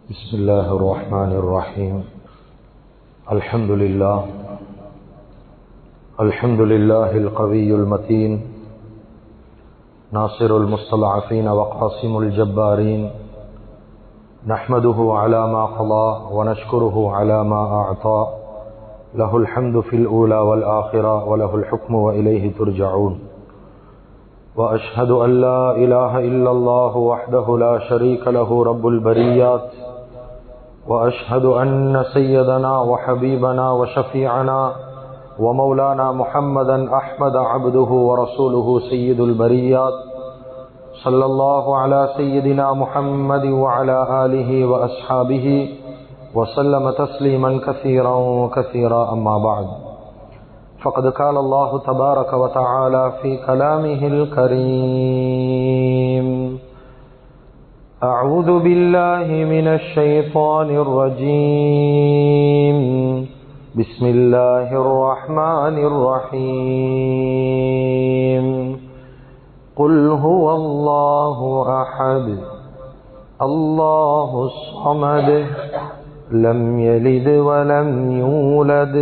بسم الله الرحمن الرحيم. الحمد لله القوي المتين ناصر المستضعفين وقاسم الجبارين، نحمده على ما قضى ونشكره على ما أعطى، له الحمد في الأولى والآخرة وله الحكم وإليه ترجعون. وأشهد أن لا إله إلا الله وحده لا شريك له رب البريات، وأشهد أن سيدنا وحبيبنا وشفيعنا ومولانا محمدا أحمد عبده ورسوله سيد البريات، صلى الله على سيدنا محمد وعلى آله وأصحابه وسلم تسليما كثيرا كثيرا. أما بعد، فقد قال الله تبارك وتعالى في كلامه الكريم: أعوذ بالله من الشيطان الرجيم، بسم الله الرحمن الرحيم. قل هو الله أحد الله الصمد لم يلد ولم يولد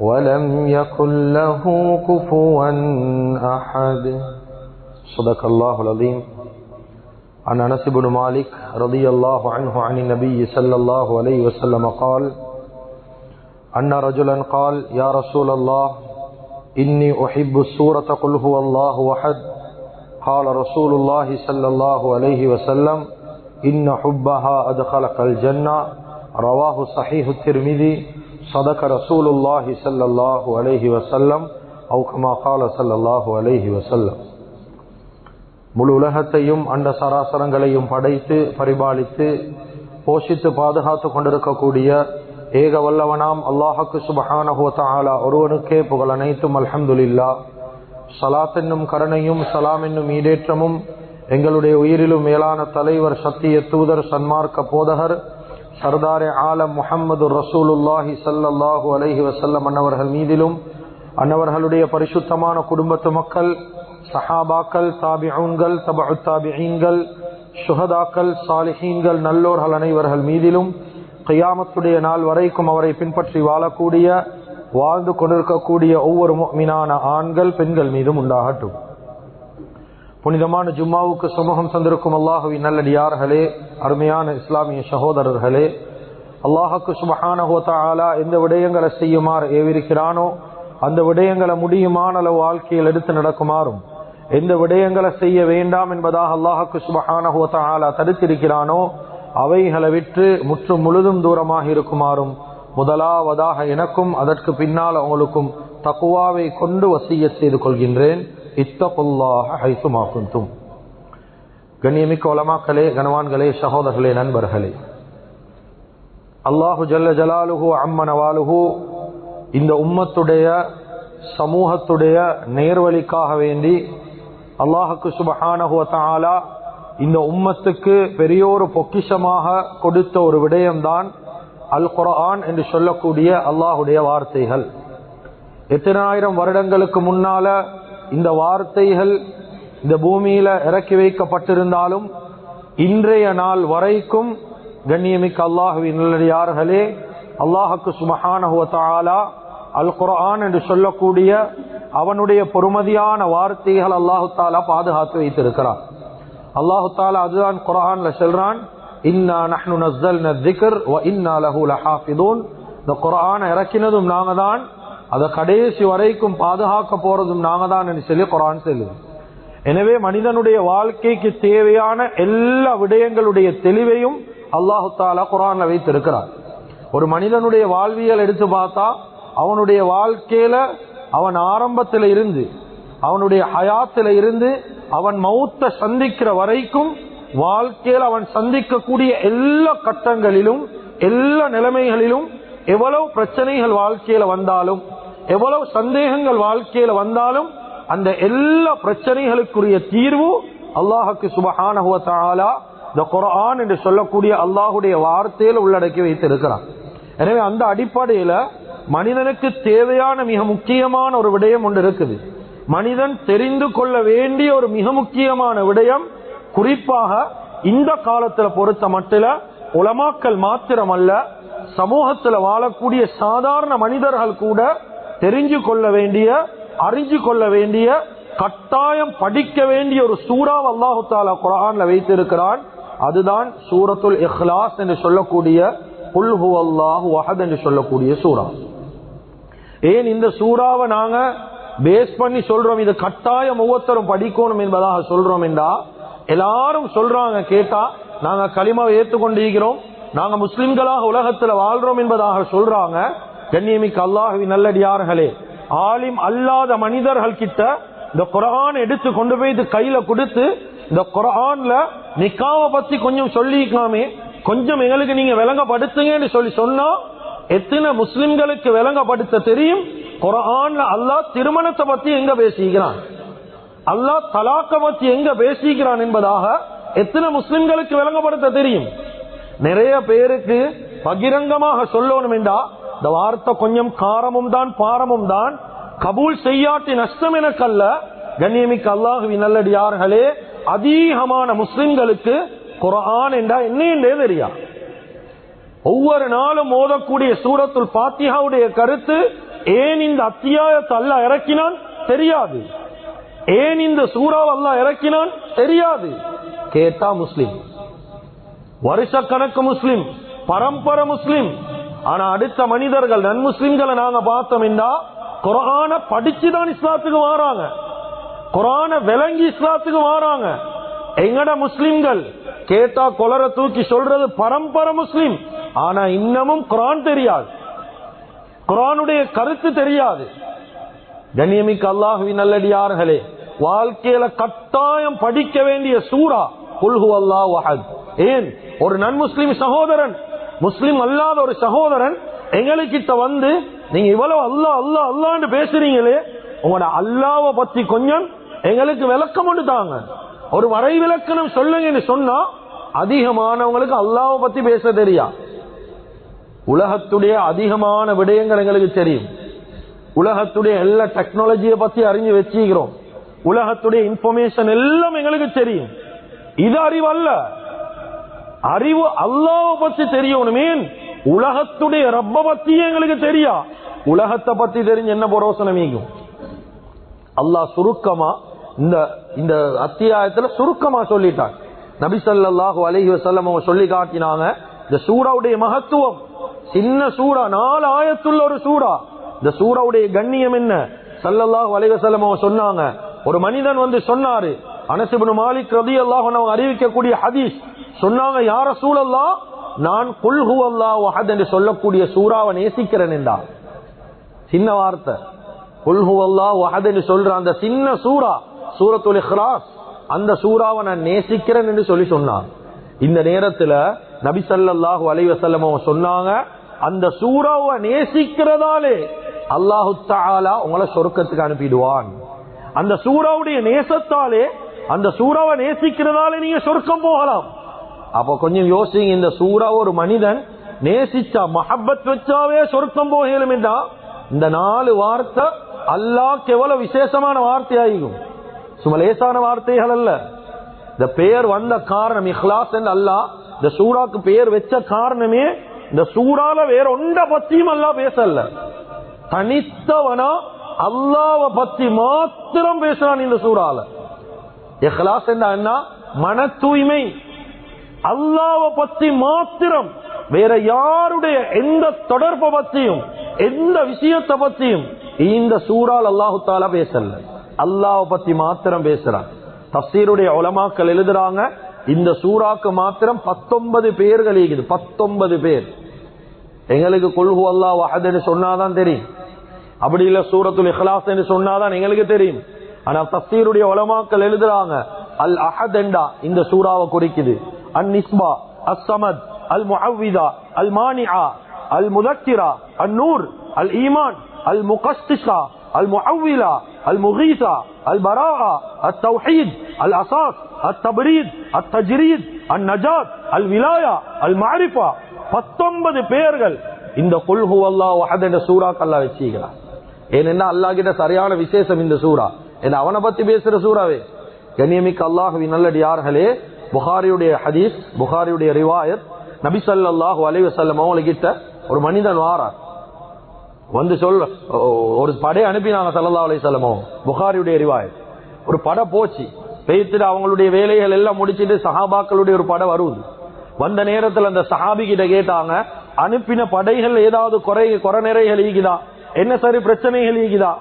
ولم يكن له كفوا أحد. صدق الله العظيم. عن أنس بن مالك رضي الله عنه عن النبي صلى الله عليه وسلم قال: أن رجلا قال: يا رسول الله، إني أحب السورة قل هو الله أحد. قال رسول الله صلى الله عليه وسلم: إن حبها أدخلك الجنة. رواه صحيح الترمذي. صدق رسول الله صلى الله عليه وسلم أو كما قال صلى الله عليه وسلم. முழு உலகத்தையும் அண்ட சராசரங்களையும் படைத்து பரிபாலித்து போஷித்து பாதுகாத்து கொண்டிருக்கக்கூடிய ஏக வல்லவனாம் அல்லாஹுக்கு சுப்ஹானஹு வ தஆலா ஒருவனுக்கே புகழ் அனைத்தும். அல்ஹம்துலில்லாஹ். ஸலாத் என்னும் கருணையும் சலாம் என்னும் ஈடேற்றமும் எங்களுடைய உயிரிலும் மேலான தலைவர், சத்திய தூதர், சன்மார்க்க போதகர், சர்தாரே ஆலம் முஹம்மது ரசூலுல்லாஹி ஸல்லல்லாஹு அலைஹி வஸல்லம் அன்னவர்கள் மீதிலும், அன்னவர்களுடைய பரிசுத்தமான குடும்பத்து மக்கள், சஹாபாக்கள், தாபிஊன்கள், தபஉ தாபிஈன்கள், ஷுஹதாக்கள், சாலிஹீன்கள், நல்லோர்கள் அனைவர்கள் மீதிலும் கியாமத்துடைய நாள் வரைக்கும் அவரை பின்பற்றி வாழக்கூடிய, வாழ்ந்து கொண்டிருக்கக்கூடிய ஒவ்வொரு முஃமினான ஆண்கள் பெண்கள் மீதும் உண்டாகட்டும். புனிதமான ஜும்மாவுக்கு சமூகம் தந்திருக்கும் அல்லாஹுவின் நல்லடியார்களே, அருமையான இஸ்லாமிய சகோதரர்களே, அல்லாஹுக்கு சுப்ஹானஹு வ தஆலா எந்த விடயங்களை செய்யுமாறு ஏவிருக்கிறானோ அந்த விடயங்களை முடியுமான அளவு வாழ்க்கையில் எடுத்து நடக்குமாறும், எந்த விடயங்களை செய்ய வேண்டாம் என்பதாக அல்லாஹுக்கு சுப்ஹானஹு வ தஆலா தடுத்திருக்கிறானோ அவைகளை விட்டு முற்றும் முழுதும் தூரமாக இருக்குமாறும் முதலாவதாக எனக்கும் அதற்கு பின்னால் உங்களுக்கும் தக்வாவை கொண்டு வசியத் செய்து கொள்கின்றேன். இத்தகுல்லாஹ ஹைசுமா குன்தும். கண்ணியமிக்க உலமாக்களே, கனவான்களே, சகோதரர்களே, நண்பர்களே, அல்லாஹு ஜல்ல ஜலாலுஹு அம்ம நவாலுஹு இந்த உம்மத்துடைய சமூகத்துடைய நேர்வழிக்காக வேண்டி அல்லாஹுக்கு சுப்ஹானஹு வ தஆலா இந்த உம்மத்துக்கு பெரியோரு பொக்கிஷமாக கொடுத்த ஒரு விடயம்தான் அல் குர்ஆன் என்று சொல்லக்கூடிய அல்லாஹுடைய வார்த்தைகள். எத்தனாயிரம் வருடங்களுக்கு முன்னால இந்த வார்த்தைகள் இந்த பூமியில இறக்கி வைக்கப்பட்டிருந்தாலும் இன்றைய நாள் வரைக்கும் கண்ணியமிக்க அல்லாஹுவின் நல்லடியார்களே, அல்லாஹுக்கு சுப்ஹானஹு வ தஆலா அல் குர்ஆன் என்று சொல்லக்கூடிய அவனுடைய பொறுமதியான வார்த்தைகள் அல்லாஹு தாலா பாதுகாத்து வைத்திருக்கிறான். அல்லாஹு தாலா அதுதான் குர்ஆன்ல சொல்றான்: இன்னா நஹ்னு நஸ்ஸல்னா ذிக்ர் வ இன்னா லஹு லஹாஃபிதூன். இந்த குர்ஆனை இறக்கினதும் நாங்க தான், அதை கடைசி வரைக்கும் பாதுகாக்க போறதும் நாங்க தான் என்று சொல்லி குர்ஆன் சொல்லுது. எனவே மனிதனுடைய வாழ்க்கைக்கு தேவையான எல்லா விடயங்களுடைய தெளிவையும் அல்லாஹு தாலா குர்ஆன்ல வைத்திருக்கிறார். ஒரு மனிதனுடைய வாழ்வியல் எடுத்து பார்த்தா அவனுடைய வாழ்க்கையில அவன் ஆரம்பத்தில் இருந்து அவனுடைய ஹயாத்தில இருந்து அவன் மௌத்தை சந்திக்கிற வரைக்கும் வாழ்க்கையில் அவன் சந்திக்கக்கூடிய எல்லா கட்டங்களிலும் எல்லா நிலைமைகளிலும் எவ்வளவு பிரச்சனைகள் வாழ்க்கையில வந்தாலும், எவ்வளவு சந்தேகங்கள் வாழ்க்கையில வந்தாலும் அந்த எல்லா பிரச்சனைகளுக்குரிய தீர்வு அல்லாஹுக்கு சுப்ஹானஹு வ தஆலா இந்த குர்ஆன் என்று சொல்லக்கூடிய அல்லாஹுடைய வார்த்தையில் உள்ளடக்கி வைத்திருக்கிறான். எனவே அந்த அடிப்படையில மனிதனுக்கு தேவையான மிக முக்கியமான ஒரு விடயம் ஒன்று இருக்குது. மனிதன் தெரிந்து கொள்ள வேண்டிய ஒரு மிக முக்கியமான விடயம், குறிப்பாக இந்த காலத்துல பொறுத்த மட்டில உலமாக்கள் மாத்திரமல்ல, சமூகத்தில் வாழக்கூடிய சாதாரண மனிதர்கள் கூட தெரிஞ்சு கொள்ள வேண்டிய, அறிஞ்சு கொள்ள வேண்டிய, கட்டாயம் படிக்க வேண்டிய ஒரு சூறாவை அல்லாஹு தஆலா குர்ஆன்ல வைத்திருக்கிறான். அதுதான் சூரத்துல் இக்லாஸ் என்று சொல்லக்கூடிய குல் ஹுவல்லாஹு அஹத் என்று சொல்லக்கூடிய சூரா. ஏன் இந்த சூறாவை நாங்க பேஸ் பண்ணி சொல்றோம், இது கட்டாயம் ஒவ்வொருத்தரும் படிக்கணும் என்பதாக சொல்றோம் என்றா, எல்லாரும் சொல்றாங்க கேட்டா நாங்க கலிமாவை ஏற்றுக்கொண்டிருக்கிறோம், நாங்க முஸ்லிம்களாக உலகத்துல வாழ்றோம் என்பதாக சொல்றாங்க. கண்ணியமிக்க அல்லாஹ்வின் நல்லடியார்களே, ஆலிம் அல்லாத மனிதர்கள் கிட்ட இந்த குர்ஆன் எடுத்து கொண்டு போய் இது கையில கொடுத்து, இந்த குர்ஆன்ல நிக்காவை பத்தி கொஞ்சம் சொல்லிக்கலாமே, கொஞ்சம் எங்களுக்கு நீங்க விளங்கப்படுத்துங்கன்னு சொல்லி சொன்னா எத்தனை முஸ்லிம்களுக்கு விளங்கப்படுத்த தெரியும்? குர்ஆன்ல அல்லாஹ் திருமணத்தை பத்தி எங்க பேசிக்கிறான், அல்லாஹ் தலாக்க பத்தி எங்க பேசிக்கிறான் என்பதாக எத்தனை முஸ்லிம்களுக்கு விளங்கப்படுத்த தெரியும்? நிறைய பேருக்கு பகிரங்கமாக சொல்லணும் என்றா இந்த வார்த்தை கொஞ்சம் காரமும் தான் பாரமும் தான், கபூல் செய்யாட்டி நஷ்டம் எனக்கல்ல. கண்ணியமிக்க அல்லாஹ்வின் நல்லடியார்களே, அதிகமான முஸ்லிம்களுக்கு குர்ஆன் என்றா என்னே தெரியா. ஒவ்வொரு நாளும் ஓதக்கூடிய சூரத்துல் ஃபாத்திஹாவுடைய கருத்து, ஏன் இந்த அத்தியாயத்தை அல்லாஹ் இறக்கினான் தெரியாது, ஏன் இந்த சூறாவை அல்லாஹ் இறக்கினான் தெரியாது. கேட்டா முஸ்லிம், வருஷக்கணக்கு முஸ்லிம், பரம்பரை முஸ்லிம். ஆனா அடுத்த மனிதர்கள் நன்முஸ்லிம்களை நாங்க பார்த்தோம் என்றா குர்ஆனை படிச்சுதான் இஸ்லாத்துக்கு வாராங்க, குர்ஆனை விளங்கி இஸ்லாத்துக்கு வாராங்க. எங்கட முஸ்லிம்கள் கேட்டா கொலர தூக்கி சொல்றது பரம்பரை முஸ்லிம், ஆனா இன்னமும் குர்ஆன் தெரியாது, குர்ஆனுடைய கருத்து தெரியாது. கண்ணியமிக்க அல்லாஹ்வின் நல்லடியார்களே, வாழ்க்கையில கட்டாயம் படிக்க வேண்டிய சூரா குல் ஹுவல்லாஹு அஹத். ஏன் ஒரு நன்முஸ்லிம் சகோதரன், முஸ்லிம் அல்லாத ஒரு சகோதரன் எங்களுக்கிட்ட வந்து நீங்க இவ்வளவு அல்லாஹ் அல்லாஹ் அல்லான்னு பேசுறீங்களே, உங்களோட அல்லாஹ்வை பத்தி கொஞ்சம் எங்களுக்கு விளக்கம் தாங்க, ஒரு வரை விளக்கணம் சொல்லுங்கன்னு சொன்னா அதிகமானவங்களுக்கு அல்லாஹ்வை பத்தி பேச தெரியா. உலகத்துடைய அதிகமான விடயங்கள் எங்களுக்கு தெரியும், உலகத்துடைய எல்லா டெக்னாலஜியை பத்தி அறிஞ்சு வச்சுக்கிறோம், உலகத்துடைய இன்ஃபர்மேஷன் எல்லாம் எங்களுக்கு தெரியும். இது அறிவு அல்ல, அறிவு அல்லாஹ்வை பத்தி தெரியணுமே. உலகத்துடைய ரப்ப பத்தியே எங்களுக்கு தெரியா, உலகத்தை பத்தி தெரிஞ்சு என்ன புரோசனமீகும்? அல்லாஹ் சுருக்கமா இந்த அத்தியாயத்துல சுருக்கமா சொல்லிட்டான். நபி ஸல்லல்லாஹு அலைஹி வஸல்லம் அவங்க சொல்லி காட்டினாங்க இந்த சூராவுடைய மகத்துவம். சின்ன சூரா, 4 ஆயத்துள்ள ஒரு சூரா. இந்த சூராவுடைய கண்ணியம் என்ன? ஸல்லல்லாஹு அலைஹி வஸல்லம் அவங்க சொன்னாங்க, ஒரு மனிதன் வந்து சொன்னாரு, அனஸ் இப்னு மாலிக் ரலியல்லாஹு அன்ஹு அறிவிக்கக்கூடிய ஹதீஸ், சொன்னாங்க, யா ரசூலல்லாஹ், நான் குல் ஹுவல்லாஹு அஹத் என்று சொல்லக்கூடிய சூராவை நேசிக்கிறேன் என்றா. சின்ன வார்த்தை, குல் ஹுவல்லாஹு அஹத் என்று சொல்ற அந்த சின்ன சூரா சூரத்துல் இக்லாஸ், அந்த சூராவை நான் நேசிக்கிறேன் என்று சொல்லி சொன்னாங்க. இந்த நேரத்துல நபி ஸல்லல்லாஹு அலைஹி வஸல்லம் அவங்க சொன்னாங்க, அந்த சூராவை நேசிக்கிறதாலே அல்லாஹு தஆலா உங்களை சொர்க்கத்துக்கு அனுப்பிடுவான். அந்த சூராவுடைய நேசத்தாலே, அந்த சூறாவை நேசிக்கிறதாலே நீங்க சொர்க்கம் போகலாம். அப்ப கொஞ்சம் யோசிங்க, இந்த சூறா ஒரு மனிதன் நேசிச்சா, மஹப்பத் வச்சாவே சொர்க்கம் போகலும் என்றா, இந்த 4 வார்த்தை அல்லாஹ்க்கு எவ்வளவு விசேஷமான வார்த்தையாகும். சும்மா லேசான வார்த்தைகள் அல்ல. இந்த பெயர் வந்த காரணம் இக்லாஸ் என்று அல்லாஹ் இந்த சூறாக்கு பெயர் வச்ச காரணமே, இந்த சூறால வேற ஒன்ற பத்தியும் அல்லாஹ் பேசல, தனித்தவனா அல்லாஹ்வை பத்தி மாத்திரம் பேசுறான் இந்த சூறால. இக்லாஸ் என்ன? மன தூய்மை, அல்லாஹ்வை பத்தி மாத்திரம், வேற யாருடைய எந்த தொடர்பை பத்தியும் எந்த விஷயத்தை பத்தியும் இந்த சூறால் அல்லாஹு தஆலா பேசல, அல்லாஹ்வை பத்தி மாத்திரம் பேசுறான். தஃசீருடைய உலமாக்கள் எழுதுறாங்க, இந்த சூறாக்கு மாத்திரம் 19 பேர்கள் இருக்குது, 19 பேர். எங்களுக்கு குல் ஹுவல்லாஹு அஹத் என்று சொன்னாதான் தெரியும், அப்படி இல்ல சூரத்துல் இக்லாஸ் என்று சொன்னாதான் எங்களுக்கு தெரியும். ஆனா தஃசீருடைய உலமாக்கள் எழுதுறாங்க, அல் அஹத் என்றா இந்த சூறாவை குறிக்குது. அன் நிஸ்பா, அஸ் ஸமத், அல் முஅவ்விதா, அல் மானிஆ, அல் முதக்கிரா, அன் நூர், அல் ஈமான், அல் முகஸ்ஸிஸா, அல் முஅவ்விலா, அல் முகீஸா, அல் பராஆ, அத் தௌஹீத், அல் அஸாஸ், அத் தப்ரீத், அத் தஜ்ரீத், அன் நஜாத், அல் விலாயா, அல் மஅரிஃபா. 19 பேர்கள் இந்த குல் ஹுவல்லாஹு அஹத் என்ற சூறாக்கு அல்லாஹ் வச்சிருக்கிறான். ஏனென்னா அல்லாஹ் கிட்ட சரியான விசேஷம் இந்த சூறா, என்ன அவனை பத்தி பேசுற சூறாவே. கண்ணியமிக்க அல்லாஹ்வின் நல்லடியார்களே, புகாரியுடைய ஹதீஸ், புகாரியுடைய ரிவாயத், நபி ஸல்லல்லாஹு அலைஹி வஸல்லம் அவங்ககிட்ட ஒரு மனிதன் வாரார், வந்து சொல்ல ஒரு படை அனுப்பினாங்க ஸல்லல்லாஹு அலைஹி வஸல்லம். புகாரியுடைய ரிவாயத். ஒரு படை போச்சு, பெய்த்துட்டு அவங்களுடைய வேலைகள் எல்லாம் முடிச்சிட்டு சஹாபாக்களுடைய ஒரு படை வருது. வந்த நேரத்தில் அந்த சஹாபி கிட்ட கேட்டாங்க, அனுப்பின படைகள் ஏதாவது குறை நிறைகள் ஈகுதா, என்ன சரி பிரச்சனைகள் ஈகுதா,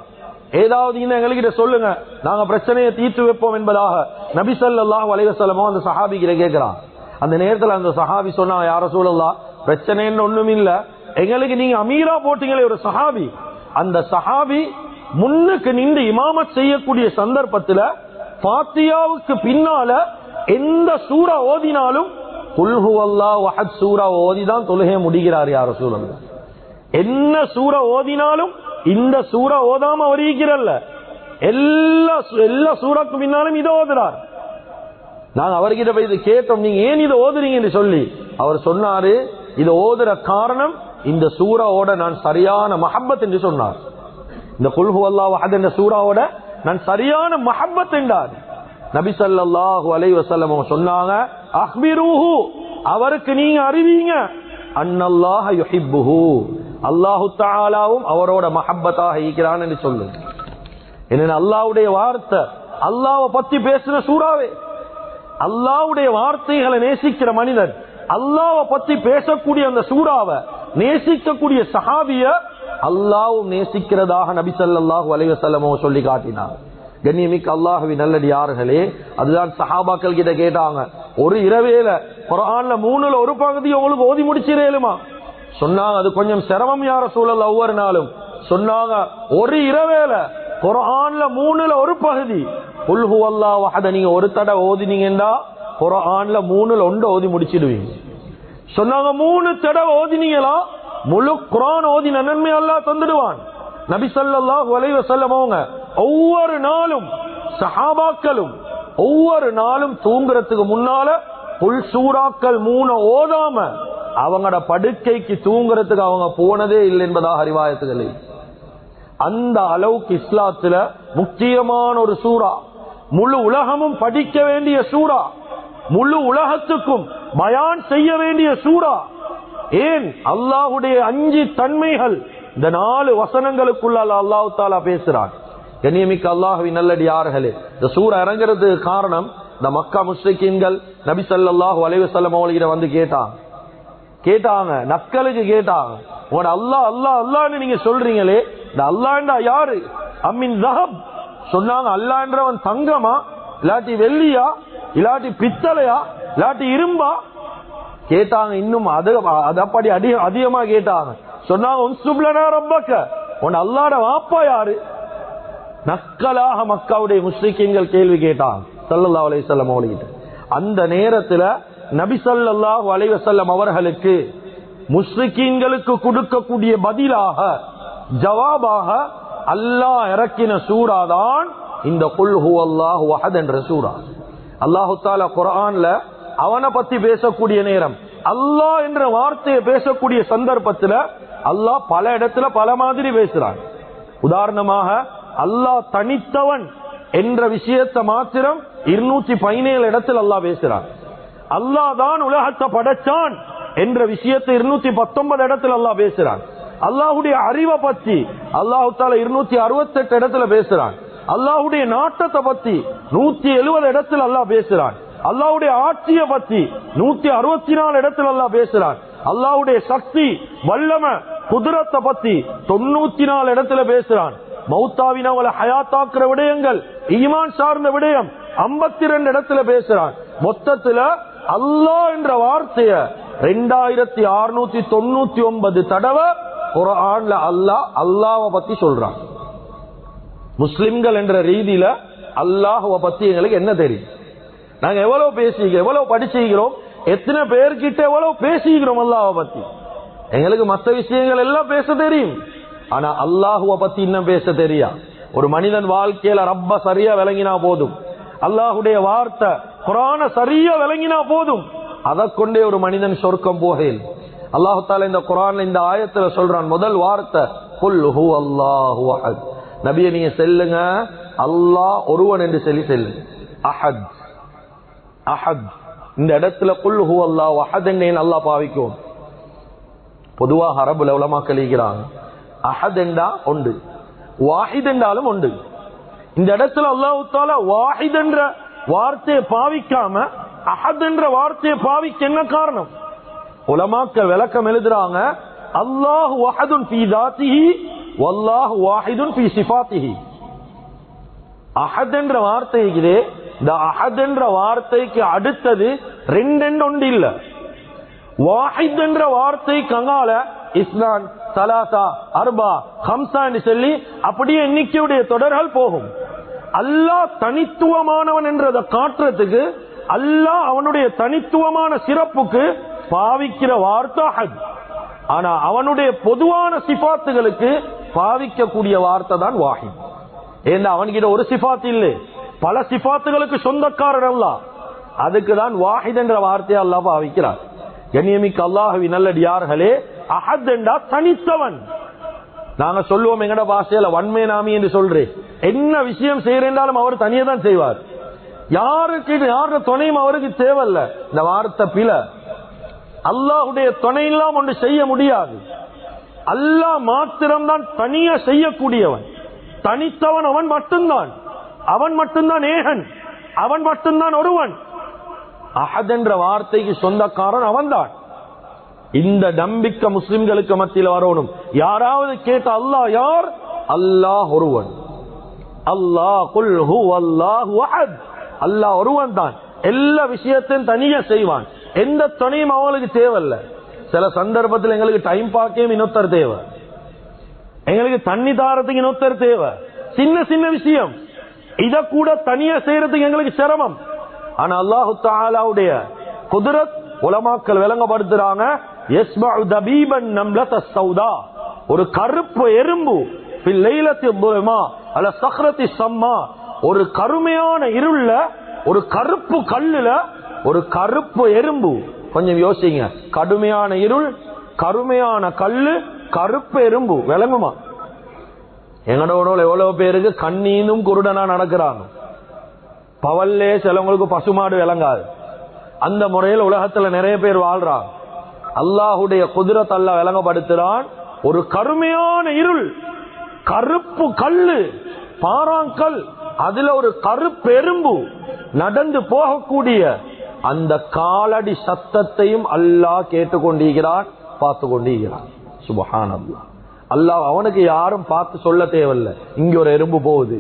ஏதாவது எங்ககிட்ட சொல்லுங்க, நாங்க பிரச்சனையை தீர்த்து வைப்போம் என்பதாக நபி ஸல்லல்லாஹு அலைஹி வஸல்லம் அந்த சஹாபி கிட்ட கேட்கிறான். அந்த நேரத்தில் அந்த சஹாபி சொன்னாங்க, யா ரசூலல்லாஹ், பிரச்சனைன்னு ஒண்ணும் இல்ல, எங்களுக்கு நீங்க அமீரா போட்டீங்களே ஒரு சஹாபி, அந்த சஹாபி முன்னுக்கு நின்று இமாமத் செய்யக்கூடிய சந்தர்ப்பத்தில் ஃபாத்தியாவுக்கு பின்னால எந்த சூரா ஓதினாலும் குல் ஹுவல்லாஹு அஹத் சூரா ஓதிதான் தொழுகை முடிகிறார். யா ரசூலல்லாஹ், என்ன சூரா ஓதினாலும் இந்த சூரா ஓதாம அவர் இருக்கிறல்ல, எல்லா சூறாக்கு பின்னாலும் இதை ஓதுறார். நாங்க அவர்கிட்ட போய் இதை கேட்டோம், நீங்க ஏன் இதை ஓதுறீங்கன்னு சொல்லி. அவர் சொன்னாரு, இதை ஓதுற காரணம் இந்த சூறாவோட நான் சரியான மஹப்பத் என்று சொன்னார். இந்த குல் ஹுவல்லாஹு அஹத் என்ற சூறாவோட நான் சரியான மஹப்பத் என்றார். நபி ஸல்லல்லாஹு அலைஹி வஸல்லம் சொன்னாங்க, அக்பிருஹு, அவருக்கு நீங்க அறிவீங்க, அன்னல்லாஹ யுஹிப்புஹு, அல்லாஹு தஆலாவும் அவரோட மஹப்பத்தாக இருக்கிறான் என்று சொல்லுங்க. என்ன அல்லாஹ்வுடைய வார்த்தை, அல்லாஹ்வை பத்தி பேசின சூறாவே, அல்லாஹ்வுடைய வார்த்தைகளை நேசிக்கிற மனிதன், அல்லாஹ்வை பத்தி பேசக்கூடிய அந்த சூறாவை நேசிக்கக்கூடிய சஹாபிய அல்லாஹ்வும் நேசிக்கிறதாக நபி ஸல்லல்லாஹு அலைஹி வஸல்லம் சொல்லி காட்டினார். கண்ணியமிக்க அல்லாஹ்வின் நல்லடியார்களே, அதுதான் சஹாபாக்கள் கிட்ட கேட்டாங்க, ஒரு இரவேல குர்ஆன்ல 3ல் ஒரு பகுதி உங்களுக்கு ஓதி முடிச்சிரேலுமா? சொன்னாங்க, அது கொஞ்சம் சிரமம் யா ரசூலல்லாஹ் ஒவ்வொரு நாளும். சொன்னாங்க, ஒரு இரவேல குர்ஆன்ல 3ல் ஒரு பகுதி குல் ஹுவல்லாஹு அஹத் நீங்க ஒரு தடவை ஓதினீங்கன்னா குர்ஆன்ல 3ல் 1 ஓதி முடிச்சிடுவீங்க. சொன்னாங்க, 3 தடவை ஓதினீங்களா முழு குர்ஆன் ஓதி நன்மை அல்லாஹ் தந்துடுவான். நபி ஸல்லல்லாஹு அலைஹி வஸல்லம் அவங்க ஒவ்வொரு நாளும் சஹாபாக்களும் ஒவ்வொரு நாளும் தூங்குறதுக்கு முன்னால புல் சூறாக்கள் 3 ஓதாம அவங்களோட படுக்கைக்கு தூங்குறதுக்கு அவங்க போனதே இல்லை என்பதாக ரிவாயத்துகள். அந்த அளவுக்கு இஸ்லாத்துல முக்கியமான ஒரு சூறா, முழு உலகமும் படிக்க வேண்டிய சூறா, முழு உலகத்துக்கும் பயான் செய்ய வேண்டிய சூறா. ஏன்? அல்லாஹ்வுடைய 5 தன்மைகள் இந்த 4 வசனங்களுக்குள்ள அல்லாஹ் தஆலா பேசுறான். கண்ணியமிக்க அல்லாஹ்வின் நல்லடியார்களே, இந்த சூரா இறங்குறதுக்கு காரணம், இந்த மக்கா முஷ்ரிக்கீன்கள் நபி ஸல்லல்லாஹு அலைஹி வஸல்லம் அவங்ககிட்ட வந்து கேட்டாங்க, நக்கலுக்கு கேட்டாங்க, உங்களோட அல்லாஹ் அல்லாஹ் அல்லாஹ்னு நீங்க சொல்றீங்களே, இந்த அல்லாஹ்ன்றா யாரு? அம்மின் ஸஹப். சொன்னாங்க, அல்லாஹ்ன்றவன் தங்கமா, இல்லாட்டி வெள்ளியா, இல்லாட்டி பித்தளையா, இல்லாட்டி இரும்பா? கேட்டாங்க. இன்னும் அதப்படி அதிகமா கேட்டாங்க. சொன்னாங்க, உன்சுப்லனா ரப்பக்க, உன் அல்லாஹ்ட வாப்பா யாரு? நக்கலாக மக்காவுடைய முஸ்லிக்கீன்கள் கேள்வி கேட்டாங்க ஸல்லல்லாஹு அலைஹி வஸல்லம் அவர்கிட்ட. அந்த நேரத்துல நபி ஸல்லல்லாஹு அலைஹி வஸல்லம் அவர்களுக்கு முஸ்லிக்கீன்களுக்கு கொடுக்கக்கூடிய பதிலாக, ஜவாபாக அல்லாஹ் இறக்கின சூரா தான் இந்த குல் ஹுவல்லாஹு அஹத் என்ற சூரா. அல்லாஹு தஆலா குர்ஆன்ல அவனை பத்தி பேசக்கூடிய நேரம், அல்லாஹ் என்ற வார்த்தையை பேசக்கூடிய சந்தர்ப்பத்துல அல்லாஹ் பல இடத்துல பல மாதிரி பேசுறான். உதாரணமாக, அல்லாஹ் தனித்தவன் என்ற விஷயத்தை மாத்திரம் 217 இடத்தில் அல்லாஹ் பேசுறான். அல்லாஹ் தான் உலகத்தை படைச்சான் என்ற விஷயத்தை 219 இடத்தில் அல்லாஹ் பேசுறான். அல்லாஹ்வுடைய அறிவை பத்தி அல்லாஹ் தஆலா 268 இடத்துல பேசுறான். அல்லாஹ்வுடைய நாட்டத்தை பத்தி 170 இடத்தில் அல்லாஹ் பேசுறான். அல்லாஹ்வுடைய ஆட்சியை பத்தி 164 இடத்தில் அல்லாஹ் பேசுறான். அல்லாஹ்வுடைய சக்தி, வல்லமை, குதிரத்தை பத்தி 94 இடத்துல பேசுறான். மௌத்தாவினவங்களை ஹயாத்தாக்குற விடயங்கள், ஈமான் சார்ந்த விடயம் 52 இடத்துல பேசுறான். மொத்தத்துல அல்லாஹ் என்ற வார்த்தைய 2699 தடவை குர்ஆன்ல அல்லாஹ்வை பத்தி சொல்றான். முஸ்லிம்கள் என்ற ரீதியில அல்லாஹ்வை பத்தி எங்களுக்கு என்ன தெரியும்? நாங்க எவ்வளவு பேசிக்கிறோம், எவ்வளவு படிச்சுக்கிறோம், எத்தனை பேர்கிட்ட எவ்வளவு பேசிக்கிறோம் அல்லாஹ்வை பத்தி? எங்களுக்கு மற்ற விஷயங்கள் எல்லாம் பேச தெரியும், ஆனா அல்லாஹ்வை பத்தி இன்னும் பேச தெரியா. ஒரு மனிதன் வாழ்க்கையில ரப்ப சரியா விளங்கினா போதும், அல்லாஹ்வுடைய வார்த்தை குர்ஆனை சரியா விளங்கினா போதும், அதை கொண்டே ஒரு மனிதன் சொர்க்கம் போகேன். அல்லாஹ் தஆலா இந்த குர்ஆன்ல இந்த ஆயத்துல சொல்றான், முதல் வார்த்தை குல் ஹுவல்லாஹு அஹத். நபியே நீங்க சொல்லுங்க, அல்லாஹ் ஒருவன் என்று சொல்லி செல்லுங்க. அஹத், அஹத் இந்த இடத்துல குல் ஹுவல்லாஹு அஹத் என்று அல்லாஹ் பாவிக்கும். பொதுவாக அரபுல உலமாக்கள் இருக்கிறாங்க, அஹத் என்றா ஒன்று, வாஹித் என்றாலும் ஒன்று. இந்த இடத்துல அல்லாஹ் தஆலா வாஹித் என்ற வார்த்தையை பாவிக்காம அஹத் என்ற வார்த்தையை பாவிக்க என்ன காரணம்? உலமாக்கள் விளக்கம் எழுதுறாங்க, அல்லாஹு வஹதுன் ஃபீ தாத்திஹி வல்லாஹு வாஹிதுன் ஃபீ சிஃபாத்திஹி. அஹத் என்ற வார்த்தை இருக்குது, இந்த அஹத் என்ற வார்த்தைக்கு அடுத்தது ரெண்டு ஒன்று இல்ல. வாஹித் என்ற வார்த்தைக்கு அங்கால இஸ்லான் சலாசா அர்பா ஹம்சா என்று சொல்லி அப்படியே எண்ணிக்கையுடைய தொடர்கள் போகும். அல்லாஹ் தனித்துவமானவன் என்றதை காட்டுறதுக்கு, அல்லாஹ் அவனுடைய தனித்துவமான சிறப்புக்கு பாவிக்கிற வார்த்தை அஹத். ஆனா அவனுடைய பொதுவான சிபாத்துகளுக்கு பாவிக்கக்கூடிய வார்த்தை தான் வாஹித். ஏன்னா அவன்கிட்ட ஒரு சிபாத் இல்லை, பல சிபாத்துகளுக்கு சொந்தக்காரன் அல்லாஹ். அதுக்கு தான் வாஹித் என்ற வார்த்தையை அல்லாஹ் பாவிக்கிறார். கண்ணியமிக்க அல்லாஹ்வின் நல்லடியார்களே, அஹத் என்றா தனித்தவன். நாங்க சொல்லுவோம் எங்கட பாஷையில வன்மை நாமி என்று சொல்றேன். என்ன விஷயம் செய்யறாலும் அவர் தனியே தான் செய்வார். யாரு துணையும் அவருக்கு தேவையில்ல. இந்த வார்த்தை பில. அல்லாஹுடைய துணை இல்லாம ஒன்று செய்ய முடியாது. அல்லாஹ் மாத்திரம்தான் தனியா செய்யக்கூடியவன், தனித்தவன். அவன் மட்டும்தான் ஏகன், அவன் மட்டும்தான் ஒருவன். அஹத் என்ற வார்த்தைக்கு சொந்தக்காரன் அவன்தான். இந்த நம்பிக்கை முஸ்லிம்களுக்கு மத்தியில் வரணும். யாராவது கேட்ட அல்லாஹ் யார்? அல்லாஹ் ஒருவன். அல்லாஹ் குல் ஹுவல்லாஹு அஹத். அல்லாஹ் ஒருவன் தான் எல்லா விஷயத்தையும் தனியா செய்வான். எந்த துணையும் அவங்களுக்கு தேவையில்ல. சில சந்தர்ப்பத்தில் எங்களுக்கு டைம் பார்க்க இன்னொருத்தர் தேவை, எங்களுக்கு தண்ணி தாரத்துக்கு இன்னொருத்தர் தேவை. சின்ன விஷயம் இத கூட தனியா செய்யறதுக்கு எங்களுக்கு சிரமம். ஆனா அல்லாஹு தஆலாவுடைய குத்ரத் உலமாக்கள் விளங்கப்படுத்துறாங்க. யஸ்மஉ தபீபன் நம்லத ஸௌதா, ஒரு கருப்பு எறும்பு ஃபில் லைலத்தி துல்மா அல ஸக்ரத்தி ஸம்மா, ஒரு கருமையான இருள்ல, ஒரு கருப்பு கல்லுல ஒரு கருப்பு எறும்பு. கொஞ்சம் யோசிங்க, கடுமையான இருள், கருமையான கல்லு, கருப்பு எறும்பு. விளங்குமா? எங்களோட எவ்வளவு பேருக்கு கண்ணீனும் குருடனா நடக்கிறாங்க. பவல்லே சிலவங்களுக்கு பசுமாடு விளங்காது. அந்த முறையில் உலகத்துல நிறைய பேர் வாழ்றாங்க. அல்லாஹுடைய குதிரத் அல்லாஹ் விளங்கப்படுத்துறான். ஒரு கருமையான இருள், கருப்பு கல்லு, பாறாங்கல், அதுல ஒரு கருப்பு எறும்பு நடந்து போகக்கூடிய அந்த காலடி சத்தத்தையும் அல்லாஹ் கேட்டுக்கொண்டிருக்கிறான், பார்த்து கொண்டிருக்கிறான். சுப்ஹானல்லாஹ். அல்லாஹ் அவனுக்கு யாரும் பார்த்து சொல்ல தேவையில்லை, இங்க ஒரு எறும்பு போகுது.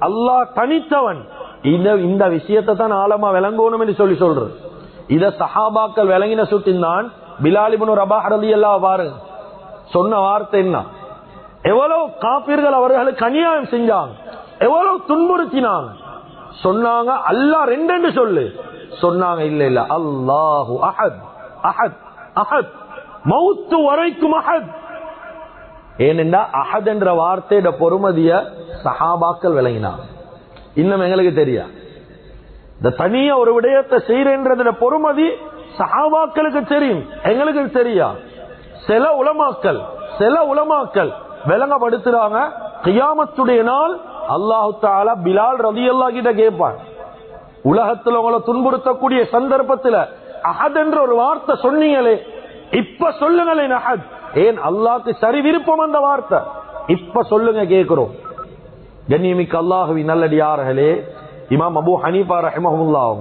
அல்லாஹ் தனித்தவன். இந்த விஷயத்தை தான் ஆழமா விளங்கணும் என்று சொல்றது. இத சஹாபாக்கள் விளங்கின சுட்டின் பிலால் இப்னு ரபாஹ் ரலியல்லாஹு பாருங்க, சொன்ன வார்த்தை என்ன? எவ்வளவு காபிர்கள் அவர்களுக்கு அநியாயம் செஞ்சாங்க, எவ்வளவு துன்புறுத்தினாங்க. சொன்னாங்க அல்லாஹ் ரெண்டு சொல்லு. சொன்னாங்க இல்ல அல்லாஹு அஹத், அஹத் அஹத், மௌத்து வரைக்கும் அஹத். ஏனென்றா அஹத் என்ற வார்த்தையோட பொறுமதிய சஹாபாக்கள் விளங்கினாங்க. இன்னும் எங்களுக்கு தெரியா, இந்த தனியா ஒரு விடயத்தை செய்யறதுல பொறுமதி சஹாபாக்களுக்கு தெரியும், எங்களுக்கு தெரியா. சில உலமாக்கள் விளங்கப்படுத்துறாங்க. கியாமத்துடைய நாள் அல்லாஹு தஆலா பிலால் ரலியல்லாஹு கிட்ட கேட்பான், உலகத்தில் உங்களை துன்புறுத்தக்கூடிய சந்தர்ப்பத்தில் அஹத் என்ற ஒரு வார்த்தை சொன்னீங்களே, இப்ப சொல்லுங்களேன் அஹத். ஏன் அல்லாஹ்க்கு சரி விருப்பம் அந்த வார்த்தை, இப்ப சொல்லுங்க கேட்கிறோம். கண்ணியமிக்க அல்லாஹ்வின் நல்லடியார்களே, இமாம் அபூ ஹனீஃபா ரஹிமஹுல்லாஹ்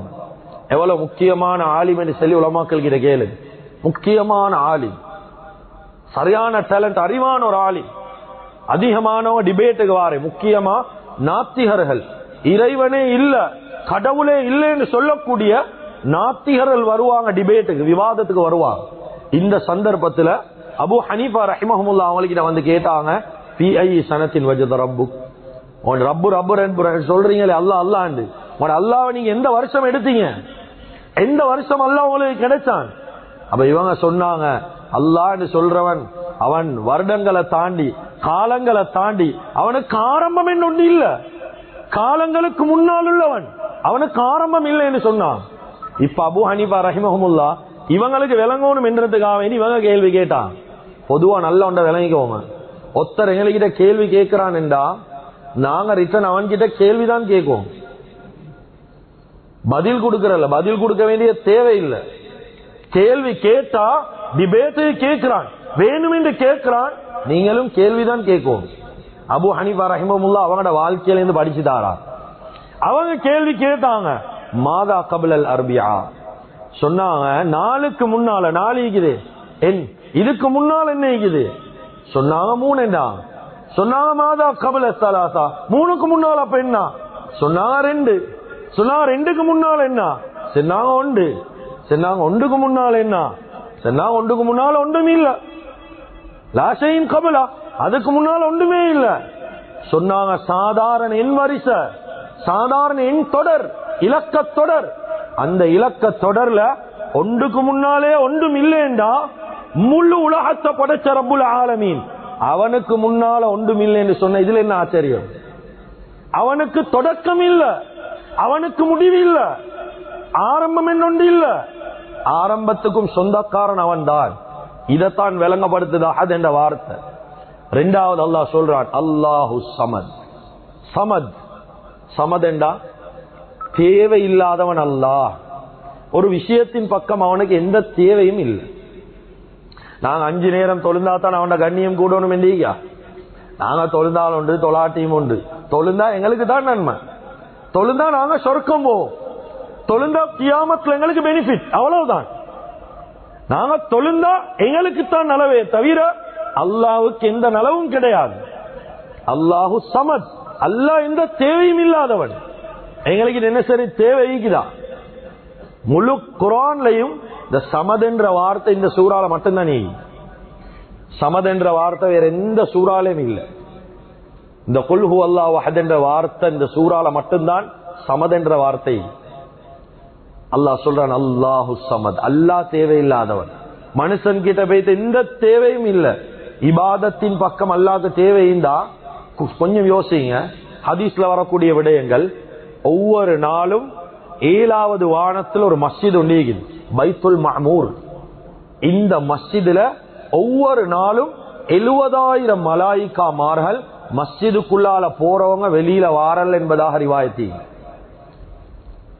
எவ்வளவு முக்கியமான ஆலிம் என்று சொல்லி உலமாக்கள் கிட்ட கேளு. முக்கியமான ஆலிம், சரியான டேலண்ட், அறிவான ஒரு ஆலிம். அதிகமானவங்க டிபேட்டுக்கு வாரு. முக்கியமா நாத்திகர்கள், இறைவனே இல்ல, கடவுளே இல்லைன்னு சொல்லக்கூடிய நாத்திகர்கள் வருவாங்க, டிபேட்டுக்கு, விவாதத்துக்கு வருவாங்க. இந்த சந்தர்ப்பத்தில் அபூ ஹனீஃபா ரஹிமஹுல்லாஹ் அவங்ககிட்ட வந்து கேட்டாங்க, ஃபீ ஐ சனத்தின் வஜத ரப்புக், உன் ரப்பு சொல்றீங்களே அல்லாஹ் அல்லாஹ்ண்டு, உன் அல்லாஹ்வை நீங்க எந்த வருஷம் எடுத்தீங்க, எந்த வருஷம் அல்லாஹ் உங்களுக்கு கிடைச்சான்? அப்ப இவங்க சொன்னாங்க, அல்லாஹ்னு சொல்றவன் அவன் வருடங்களை தாண்டி, காலங்களை தாண்டி, அவனுக்கு ஆரம்பம் என்ன ஒண்ணு இல்ல, காலங்களுக்கு முன்னால் உள்ளவன், அவனுக்கு ஆரம்பம் இல்லைன்னு சொன்னான். இப்ப அபூ ஹனீஃபா ரஹிமஹுல்லாஹ் இவங்களுக்கு விளங்கணும் என்றதுக்காக வேண்டி இவங்க கேள்வி கேட்டான். பொதுவா நல்ல ஒன்றை விளங்கிக்கோங்க, ஒருத்தர் எங்ககிட்ட கேள்வி கேட்கிறான் என்றா நாங்க ரிட்டர்ன் அவன்கிட்ட கேள்விதான் கேட்கும். பதில் கொடுக்கறல்ல, பதில் கொடுக்க வேண்டிய தேவையில்லை. கேள்வி கேட்டா டிபேட்டு கேட்கிறான், வேணும் என்று கேட்கிறான், நீங்களும் கேள்விதான் கேட்கும். அபு ஹனீஃபா ரஹிமஹுல்லாஹ் அவங்களோட வாழ்க்கையில இருந்து படிச்சுட்டாரா? அவங்க கேள்வி கேட்டாங்க, மாதா கபிலல் அர்பியா சொன்னாங்க, நாளுக்கு முன்னால நாள் இருக்குது, இதுக்கு முன்னால் என்ன இருக்குது சொன்னாங்க, 3 என்ன சொன்னாங்க, மாதா கபில சலாசா 3க்கு முன்னால் அப்ப என்ன சொன்னாங்க, 2 சொன்னாங்க, 2க்கு முன்னால் என்ன சொன்னாங்க, 1 சொன்னாங்க, 1க்கு முன்னால் என்ன சொன்னாங்க, 1க்கு முன்னால் ஒன்றுமே இல்ல, லாஷையின் கபிலா அதுக்கு முன்னால் ஒன்றுமே இல்ல சொன்னாங்க. சாதாரண எண் வரிசை, சாதாரண எண் தொடர், இலக்க தொடர், அந்த இலக்க தொடர்ல 1க்கு முன்னாலே ஒன்றும் இல்லைண்டா முழு உலகத்தை படைச்ச ரப்புல் ஆலமீன் அவனுக்கு முன்னால ஒன்றும் இல்லை என்று சொன்ன இதுல என்ன ஆச்சரியம்? அவனுக்கு தொடக்கம் இல்ல, அவனுக்கு முடிவு இல்ல, ஆரம்பம் என்னொன்று இல்ல, ஆரம்பத்துக்கும் சொந்தக்காரன் அவன் தான். இதைத்தான் விளங்கப்படுத்துது என்ற வார்த்தை. 2வது அல்லாஹ் சொல்றான், அல்லாஹு சமத். சமத் சமத் என்றா தேவை இல்லாதவன் அல்லாஹ். ஒரு விஷயத்தின் பக்கம் அவனுக்கு எந்த தேவையும் இல்லை. நாங்க 5 நேரம் தொழுந்தாத்தான் அவனோட கண்ணியம் கூடணும் என்றீங்க. நாங்க தொழுந்தால் உண்டு, தொழாட்டியும் உண்டு. தொழுந்தா எங்களுக்கு தான் நன்மை, தொழுந்தா நாங்க சொர்க்கம் போவோம், தொழுந்தா கியாமத்துல எங்களுக்கு பெனிஃபிட், அவ்வளவுதான். நாங்க தொழுந்தா எங்களுக்கு தான் நலவே தவிர அல்லாஹ்வுக்கு எந்த நலவும் கிடையாது. அல்லாஹு சமத், அல்லாஹ் எந்த தேவையும் இல்லாதவன். எங்களுக்கு என்ன சரி தேவைக்குதான். முழு குர்ஆன்லயும் இந்த சமத் என்ற வார்த்தை இந்த சூறால மட்டும்தான். சமத் என்ற வார்த்தை வேற எந்த சூறாலையும் இல்லை. இந்த குல் ஹுவல்லாஹு அஹத் என்ற வார்த்தை இந்த சூறால மட்டும்தான் சமத் என்ற வார்த்தை. அல்லாஹ் சொல்றான், அல்லாஹு சமத், அல்லாஹ் தேவையில்லாதவன். மனுஷன் கிட்ட போயிட்டு எந்த தேவையும் இல்லை. இபாதத்தின் பக்கம் அல்லாஹ்க்கு தேவையிந்தா கொஞ்சம் யோசிங்க. ஹதீஸ்ல வரக்கூடிய விடயங்கள், ஒவ்வொரு நாளும் 7வது வானத்தில் ஒரு மஸ்ஜித் உண்டு, பைத்துல் மஅமூர். இந்த மஸ்ஜிதுல ஒவ்வொரு நாளும் 70,000 மலாயிகாமார்கள் மஸ்ஜிதுக்குள்ளால போறவங்க வெளியில வாரல் என்பதாக ரிவாயத்தி.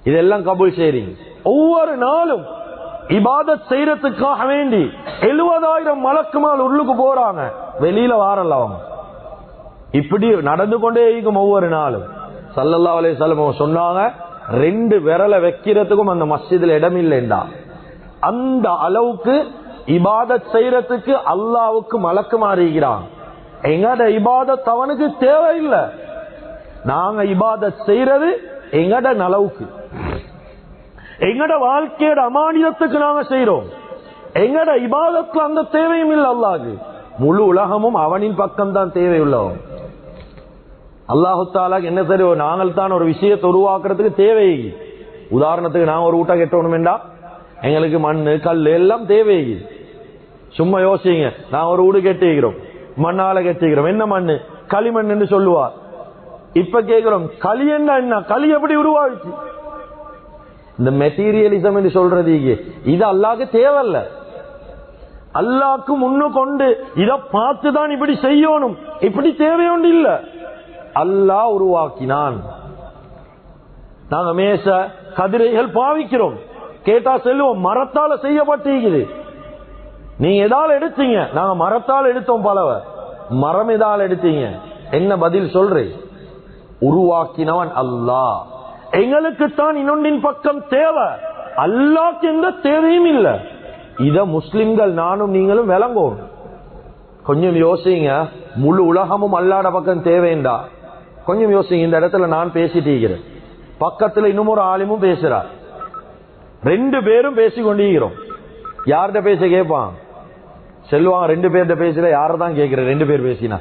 இதெல்லாம் கபூல் செய்றீங்க. ஒவ்வொரு நாளும் இபாதத் செய்யறதுக்காக வேண்டி 70,000 மலக்குமால் உள்ளுக்கு போறாங்க, வெளியில வாரல் அவங்க. இப்படி நடந்து கொண்டே இருக்கும் ஒவ்வொரு நாளும். ஸல்லல்லாஹு அலைஹி வஸல்லம் சொன்னாங்க, 2 விரலை வைக்கிறதுக்கும் அந்த மஸ்ஜிதுல இடம் இல்லைண்டா. அந்த அளவுக்கு இபாதத் செய்யறதுக்கு அல்லாஹ்வுக்கு மலக்கு மாறுகிறான். எங்கட இபாதத் அவனுக்கு தேவையில்லை. நாங்க இபாதத் செய்யறது எங்கட நலவுக்கு, எங்கட வாழ்க்கையோட அமானிதத்துக்கு நாங்க செய்யறோம். எங்கட இபாதத்துல அந்த தேவையும் இல்லை அல்லாஹ்க்கு. முழு உலகமும் அவனின் பக்கம் தான் தேவையுள்ளவன். அல்லாஹு தஆலா என்ன சரி, நாங்கள் தான் ஒரு விஷயத்தை உருவாக்குறதுக்கு தேவை. உதாரணத்துக்கு நாங்க ஒரு ஊட்ட கட்டணும்டா எங்களுக்கு மண்ணு கல் எல்லாம் தேவை. சும்மா யோசிங்க, நான் ஒரு வீடு கட்டிக்கிறோம், மண்ணால கட்டிக்கிறோம். என்ன மண்ணு? களிமண் என்று சொல்லுவார். இப்ப கேட்கிறோம், களி என்ன? களி எப்படி உருவாச்சு? இந்த மெட்டீரியலிசம் என்று சொல்றது இது அல்லாஹ்க்கு தேவையில்ல. அல்லாஹ்க்கு முன்னு கொண்டு இத பார்த்துதான் இப்படி செய்யணும், இப்படி தேவையொன்று இல்ல. அல்லாஹ் உருவாக்கினான். நாங்க மேச கதிரைகள் பாவிக்கிறோம், கேட்டா செல்லுவோம் மரத்தால செய்யப்பட்டிருக்குது. நீங்க எதால எடுத்தீங்க? நாங்க மரத்தால் எடுத்தோம். பலவ மரம் எதால் எடுத்தீங்க? என்ன பதில் சொல்றேன்? உருவாக்கினவன் அல்லாஹ். எங்களுக்குத்தான் இன்னொன்றின் பக்கம் தேவை, அல்லாஹ்க்கு எந்த தேவையும் இல்லை. இத முஸ்லிம்கள் நானும் நீங்களும் விளங்கும். கொஞ்சம் யோசிங்க, முழு உலகமும் அல்லாஹ்ட பக்கம் தேவைண்டா கொஞ்சம் யோசிங்க. இந்த இடத்துல நான் பேசிட்டு இருக்கிறேன், பக்கத்துல இன்னும் ஒரு ஆலிமும் பேசுறார், 2 பேரும் பேசி கொண்டிருக்கிறோம். யார்கிட்ட பேச கேட்பான்? செல்வாங்க 2 பேர்கிட்ட பேசல, யாரதான் கேட்கிற? 2 பேர் பேசினா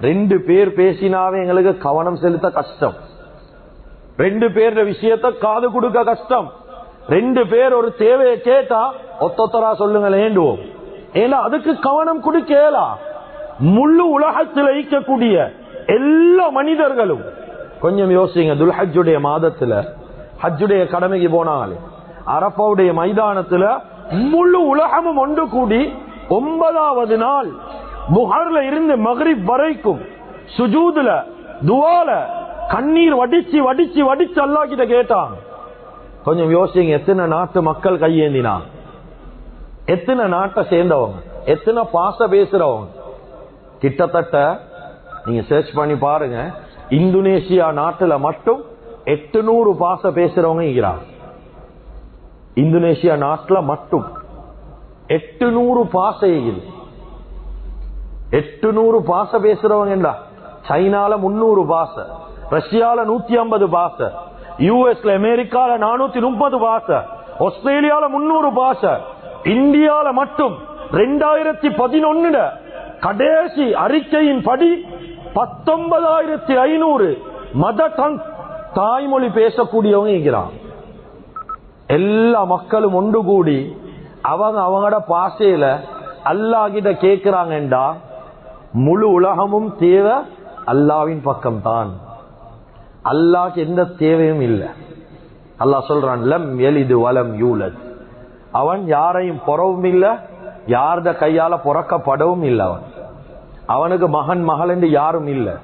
2 பேர் பேசினாவே எங்களுக்கு கவனம் செலுத்த கஷ்டம். 2 பேர் விஷயத்த காது கொடுக்க கஷ்டம். 2 பேர் ஒரு தேவையை கேட்டா ஒத்தொத்தரா சொல்லுங்களேண்டுவோம். ஏன்னா அதுக்கு கவனம் கொடுக்கலா. முழு உலகத்தில் ஈக்கக்கூடிய எல்லா மனிதர்களும் கொஞ்சம் யோசிங்க. துல்ஹஜ்ஜுடைய மாதத்துல ஹஜ்ஜுடைய கடமைக்கு போனாலே அரஃபாவுடைய மைதானத்துல முழு உலகமும் ஒன்று கூடி 9வது நாள் புகார்ல இருந்து மக்ரிப் வரைக்கும் சுஜூதுல துஆல கண்ணீர் வடிச்சு வடிச்சு வடிச்சு அல்லாஹ் கிட்ட கேட்டாங்க. கொஞ்சம் யோசிங்க, எத்தனை நாட்டு மக்கள் கையேந்தினா, எத்தனை நாட்டை சேர்ந்தவங்க, எத்தனை பாச பேசுறவங்க. கிட்டத்தட்ட நீங்க சர்ச் பண்ணி பாருங்க, இந்தோனேஷியா நாட்டுல மட்டும் 800 பாச பேசுறவங்க இருக்கிறாங்க. இந்தோனேஷியா நாட்டுல மட்டும் 800 பாச இருக்குது. 800 பாச பேசுறவங்க. சைனால 300 பாச, ரஷ்யால 150 பாச, யூஎஸ்ல அமெரிக்கால 430 பாச, ஆஸ்திரேலியால 300 பாச, இந்தியால மட்டும் 2011 கடைசி அறிக்கையின் படி 19,500 மதர் டங் தாய்மொழி பேசக்கூடியவங்க இருக்கிறாங்க. எல்லா மக்களும் ஒன்று கூடி அவங்களோட பாசையில அல்லாஹ் கிட்ட கேட்கிறாங்கடா, முழு உலகமும் தேவை அல்லாஹ்வின் பக்கம் தான். அல்லாஹ்க்கு எந்த தேவையும் இல்லை. அல்லாஹ் சொல்றான், லம் யலிது வலம் யூலத். அவன் யாரையும் பொறவும் இல்லை, யார்த கையால பொறக்கப்படவும் இல்லை. அவனுக்கு மகன் மகள் என்று யாரும் இல்லை.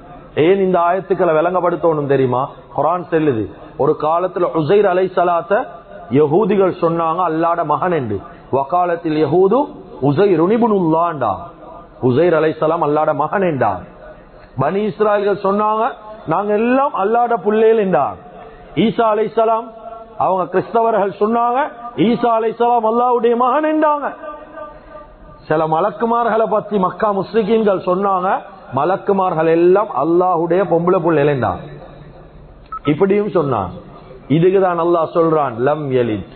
ஏன் இந்த ஆயத்துக்களை விளங்கப்படுத்தணும் தெரியுமா? குர்ஆன் சொல்லுது, ஒரு காலத்துல உஸைர் அலைஹிஸ்ஸலாத்த யஹூதிகள் சொன்னாங்க அல்லாஹ்ட மகன் என்று. வகாலத்தில் யஹூது உஸைர் இப்னுல்லாஹ்டா, உஸைர் அலைஹிஸ்ஸலாம் அல்லாஹ்ட மகன் என்றார். பனி இஸ்ராயல்கள் சொன்னாங்க நாங்க எல்லாம் அல்லாஹ்ட பிள்ளைகள் என்றார். ஈசா அலைஹிஸ்ஸலாம் அவங்க கிறிஸ்தவர்கள் சொன்னாங்க ஈசா அலைஹிஸ்ஸலாம் அல்லாஹ்வுடைய மகன் என்றாங்க. சில மலக்குமார்களை பத்தி மக்கா முஸ்லிகீன்கள் சொன்னாங்க மலக்குமார்கள் எல்லாம் அல்லாஹ்வுடைய பொம்பளை பிள்ளைகள் என்றாங்க. இப்படியும் சொன்னாங்க. இதுக்குதான் அல்லாஹ் சொல்றான், லம் யலித்.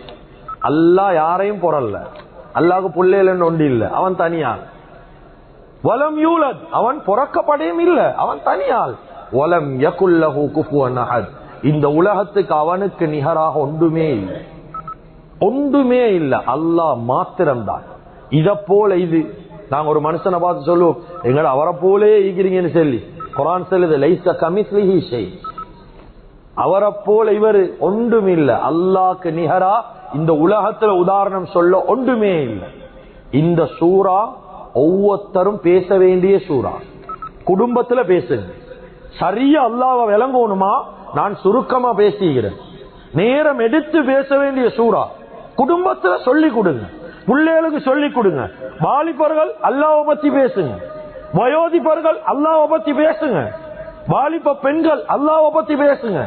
அல்லாஹ் யாரையும் பொறல்ல, அல்லாஹ்வுக்கு பிள்ளைகள் ஒன்று இல்லை, அவன் தனியால். வலம் யூலத், அவன் பொறக்கப்படையும் இல்லை, அவன் தனியால். வலம் யகுல் லஹு குஃபுவன் அஹத், இந்த உலகத்துக்கு அவனுக்கு நிகராக ஒன்றுமே இல்லை, ஒன்றுமே இல்லை, அல்லாஹ் மாத்திரம்தான். இத போல இது நாங்க ஒரு மனுஷனை பார்த்து சொல்லுவோம் எங்களை அவரை போலே ஈக்கிறீங்கன்னு சொல்லி. குர்ஆன் சொல்லுது, லைஸ கமிஸ்லிஹி ஷை, அவரை போல இவர் ஒன்றும் இல்லை. அல்லாஹ்க்கு நிகரா இந்த உலகத்துல உதாரணம் சொல்ல ஒன்றுமே இல்லை. இந்த சூரா ஒவ்வொருத்தரும் பேச வேண்டிய சூரா. குடும்பத்துல பேசுங்க, சரியா அல்லாஹ்வை விளங்கணுமா? நான் சுருக்கமா பேசுகிறேன். நேரம் எடுத்து பேச வேண்டிய சூரா. குடும்பத்துல சொல்லி கொடுங்க, பிள்ளைகளுக்கு சொல்லி கொடுங்க. வாலிபர்கள் அல்லாஹ்வை பத்தி பேசுங்க, வயோதிபர்கள் அல்லாஹ்வை பத்தி பேசுங்க, வாலிப பெண்கள் அல்லாஹ்வை பத்தி பேசுங்க.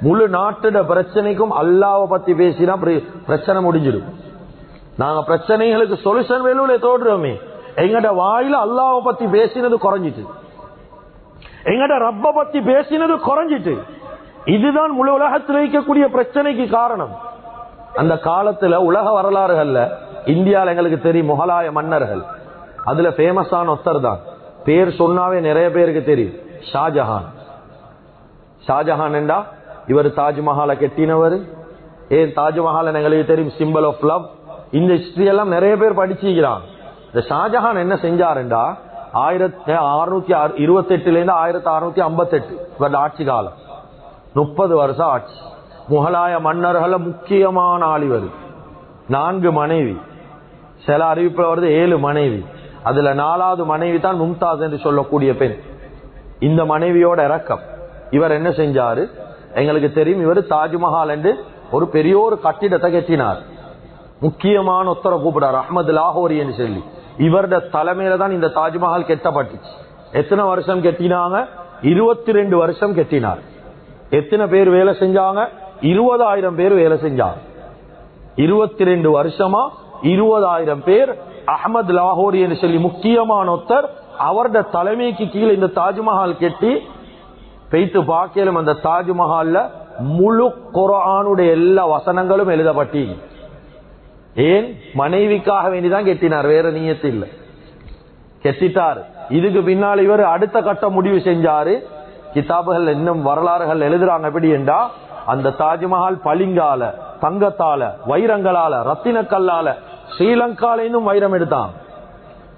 முழு நாட்டோட பிரச்சனைக்கும் அல்லாஹ்வை பத்தி பேசினா பிரச்சனை முடிஞ்சிடும். நாங்க பிரச்சனைகளுக்கு சொல்யூஷன் வேலூல தோடுறோமே, எங்கட வாயில அல்லாஹ்வை பத்தி பேசினது குறைஞ்சிட்டு, எங்கட ரப்ப பத்தி பேசினது குறைஞ்சிட்டு. இதுதான் முழு உலகத்தில் இருக்கக்கூடிய பிரச்சனைக்கு காரணம். அந்த காலத்துல உலக வரலாறுகள்ல இந்தியாவில் எங்களுக்கு தெரியும் முகலாய மன்னர்கள். அதுல ஃபேமஸான ஒருத்தர் தான், பேர் சொன்னாவே நிறைய பேருக்கு தெரியும், ஷாஜஹான். ஷாஜஹான் என்றா இவர் தாஜ்மஹாலை கட்டினவர். ஏன் தாஜ்மஹால் எங்களுக்கு தெரியும், சிம்பிள் ஆஃப் லவ். இந்த ஹிஸ்டரி எல்லாம் நிறைய பேர் படிச்சுக்கிறான். இந்த ஷாஜஹான் என்ன செஞ்சாருண்டா 1628 இருந்து 1658 இவருடைய ஆட்சி காலம், 30 வருஷம் ஆட்சி. முகலாய மன்னர்கள முக்கியமான ஆளிவர். 4 மனைவி, சில அறிவிப்புல வருது 7 மனைவி. அதுல 4வது மனைவி தான் மும்தாஸ் என்று சொல்லக்கூடிய பெண். இந்த மனைவியோட இறக்கம். இவர் என்ன செஞ்சாரு எங்களுக்கு தெரியும், இவர் தாஜ்மஹால் என்று ஒரு பெரிய ஒரு கட்டிடத்தை கட்டினார். முக்கியமான ஒருத்தரை கூப்பிடார், அஹ்மத் லாஹோரி என்று சொல்லி. இவருடைய தலைமையில தான் இந்த தாஜ்மஹால் கட்டப்பட்டுச்சு. எத்தனை வருஷம் கட்டினாங்க? 22 வருஷம் கட்டினார். எத்தனை பேர் வேலை செஞ்சாங்க? 20,000 பேர் வேலை செஞ்சாங்க. 22 வருஷமா 20,000 பேர். அஹ்மத் லாஹோரி என்று சொல்லி முக்கியமான ஒருத்தர், அவருடைய தலைமைக்கு கீழே இந்த தாஜ்மஹால் கட்டி பெய்த்து பார்க்கலும். அந்த தாஜ்மஹால்ல முழு குர்ஆனுடைய எல்லா வசனங்களும் எழுதப்பட்டி. ஏன்? மனைவிக்காக வேண்டிதான் கெட்டினார், வேற நியத்து இல்ல. கெட்டிட்டார். இதுக்கு பின்னால் இவர் அடுத்த கட்ட முடிவு செஞ்சாரு. கிதாபுகள் இன்னும் வரலாறுகள் எழுதுறாங்க. எப்படி என்றா, அந்த தாஜ்மஹால் பளிங்கால, தங்கத்தால, வைரங்களால, ரத்தின கல்லால, ஸ்ரீலங்கால இருந்தும் வைரம் எடுத்தான்.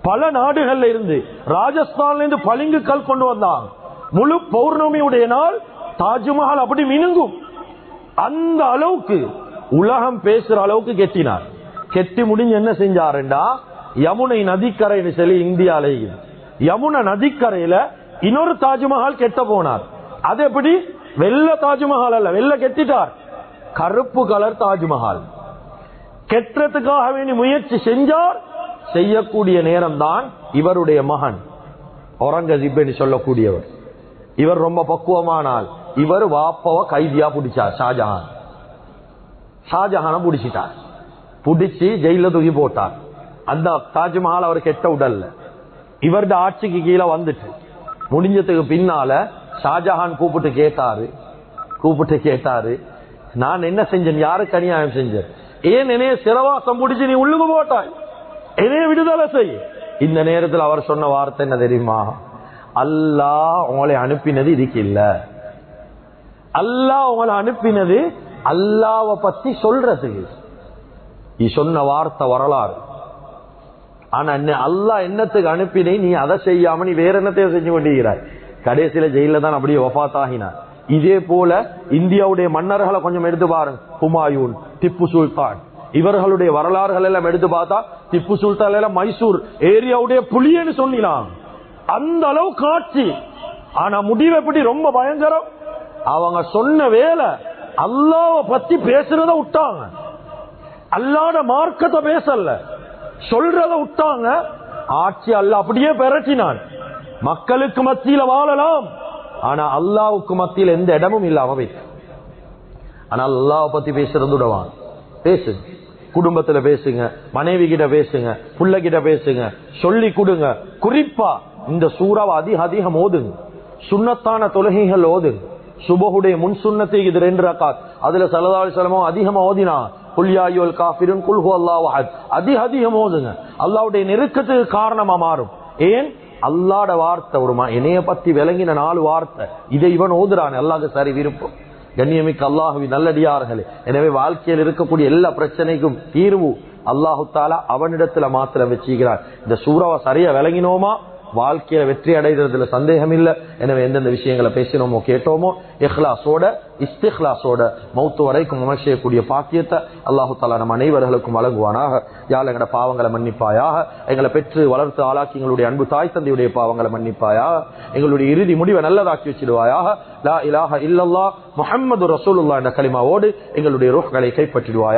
பல நாடுகள்ல இருந்து, ராஜஸ்தான்ல இருந்து பளிங்கு கல் கொண்டு வந்தாங்க. முழு பௌர்ணமியுடைய நாள் தாஜ்மஹால் அப்படி மினுங்கும். அந்த அளவுக்கு உலகம் பேசுற அளவுக்கு கெட்டினார். கெட்டி முடிஞ்சு என்ன செஞ்சாருண்டா, யமுனை நதிக்கரைன்னு சொல்லி இந்தியால யமுனை நதிக்கரையில இன்னொரு தாஜ்மஹால் கெட்ட போனார். அது எப்படி? வெள்ள தாஜ்மஹால் அல்ல, வெள்ள கெட்டிட்டார். கருப்பு கலர் தாஜ்மஹால். கெட்டதுக்காக வேண்டி முயற்சி செஞ்சார். செய்யக்கூடிய நேரம் தான் இவருடைய மகன் அவுரங்கசீப் என்று சொல்லக்கூடியவர். இவர் ரொம்ப பக்குவமானால் இவர் வாப்பவ கைதியா பிடிச்சார். ஷாஜஹான பிடிச்சிட்டார். பிடிச்சி ஜெயில தூக்கி போட்டார். அந்த தாஜ்மஹால் அவர் கெட்ட உடல்ல இவருடைய ஆட்சிக்கு கீழே வந்துட்டு முடிஞ்சதுக்கு பின்னால ஷாஜஹான் கூப்பிட்டு கேட்டாரு, நான் என்ன செஞ்சேன், யாருக்கு அநியாயம் செஞ்சேன், ஏன் என்னைய சிறவாசம் பிடிச்சு நீ உள்ளுக்கு போட்டாய், என்னைய விடுதலை செய். இந்த நேரத்தில் அவர் சொன்ன வார்த்தை என்ன தெரியுமா? அல்லாஹ் உங்களை அனுப்பினது இதுக்கு இல்ல. அல்லாஹ் உங்களை அனுப்பினது அல்லாஹ்வை பத்தி சொல்றதுக்கு. நீ சொன்ன வார்த்தை வரலாறு. ஆனா அல்லாஹ் என்னத்துக்கு அனுப்பினே நீ அதை செய்யாம நீ வேற என்னத்தையும் செஞ்சு கொண்டிருக்கிறாய். கடைசியில ஜெயில தான் அப்படியே வஃபாத் ஆகினார். இதே போல இந்தியாவுடைய மன்னர்களை கொஞ்சம் எடுத்து பாருங்க. ஹுமாயூன், திப்பு சுல்தான், இவர்களுடைய வரலாறுகள் எல்லாம் எடுத்து பார்த்தா திப்பு சுல்தான் எல்லாம் மைசூர் ஏரியாவுடைய புலியன்னு சொன்னாங்க. அந்த அளவு காட்சி. ஆனா முடிவு எப்படி ரொம்ப பயங்கரம். அவங்க சொன்ன வேலை அல்லாஹ்வை பத்தி பேசுறத விட்டாங்க. அல்லாஹ்வோட மார்க்கத்தை பேசல, சொல்றத விட்டாங்க. ஆட்சி அல்லாஹ் அப்படியே பெறட்டினான். மக்களுக்கு மத்தியில வாழலாம், ஆனா அல்லாஹ்வுக்கு மத்தியில் எந்த இடமும் இல்லாம வைத்து. ஆனா அல்லாஹ்வை பத்தி பேசுறது விடவான். பேசுங்க, குடும்பத்துல பேசுங்க, மனைவி கிட்ட பேசுங்க, புள்ள கிட்ட பேசுங்க, சொல்லி கொடுங்க. குறிப்பா இந்த சூறாவை அதிகம் ஓதுங்க. சுன்னத்தான தொழுகைகள் ஓதுங்க. சுபஹுடைய முன் சுன்னத்துக்கு இது 2 ரக்காத். அதுல ஸல்லல்லாஹு அலைஹி வஸல்லம் அதிகமா ஓதினா குல் யா அய்யுல் காஃபிரூன் குல் ஹுவல்லாஹு அஹத் அதிகம் ஓதுங்க. அல்லாஹ்வுடைய நெருக்கத்துக்கு காரணமா மாறும். ஏன்? அல்லாஹ்வோட வார்த்தை ஒரு என்னைய பத்தி விளங்கின 4 வார்த்தை இதை இவன் ஓதுறான். அல்லாஹ்க்கு சரி விருப்பம். கண்ணியமிக்க அல்லாஹ்வின் நல்லடியார்களே, எனவே வாழ்க்கையில் இருக்கக்கூடிய எல்லா பிரச்சனைக்கும் தீர்வு அல்லாஹு தஆலா அவனிடத்துல மாத்திரம் வச்சுக்கிறார். இந்த சூறாவை சரியா விளங்கினோமா வாழ்க்கையில வெற்றி அடைகிறதுல சந்தேகம் இல்லை. எனவே எந்தெந்த விஷயங்களை பேசினோமோ கேட்டோமோ இஹ்லாஸோட இஸ்திக்லாஸோட மௌத்து வரைக்கும் அமல் செய்யக்கூடிய பாக்கியத்தை அல்லாஹு தஆலா நம் அனைவர்களுக்கும் வழங்குவானாக. யாழ் எங்களோட பாவங்களை மன்னிப்பாயாக. எங்களை பெற்று வளர்த்து ஆளாக்கி எங்களுடைய அன்பு தாய் தந்தையுடைய பாவங்களை மன்னிப்பாயாக. எங்களுடைய இறுதி முடிவை நல்லதாக்கி வச்சிடுவாயாக. லா இலாஹ இல்லல்லாஹ் முஹம்மது ரசூலுல்லாஹ் என்ற கலிமாவோடு எங்களுடைய ரூஹ்களை கைப்பற்றிடுவாயாக.